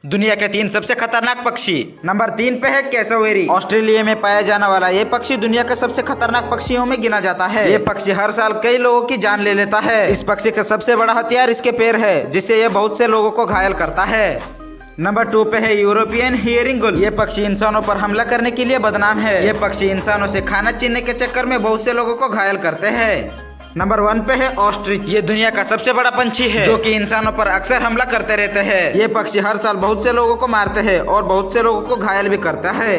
दुनिया के 3 सबसे खतरनाक पक्षी। नंबर 3 पे है कैसोवेरी। ऑस्ट्रेलिया में पाया जाने वाला ये पक्षी दुनिया के सबसे खतरनाक पक्षियों में गिना जाता है। ये पक्षी हर साल कई लोगों की जान ले लेता है। इस पक्षी का सबसे बड़ा हथियार इसके पैर है, जिससे ये बहुत से लोगों को घायल करता है। नंबर 2 पे है यूरोपियन हियरिंग गुल। ये पक्षी इंसानों पर हमला करने के लिए बदनाम है। ये पक्षी इंसानों से खाना छीनने के चक्कर में बहुत से लोगों को घायल करते हैं। नंबर 1 पे है ऑस्ट्रिच। ये दुनिया का सबसे बड़ा पंछी है, जो कि इंसानों पर अक्सर हमला करते रहते हैं। ये पक्षी हर साल बहुत से लोगों को मारते हैं और बहुत से लोगों को घायल भी करता है।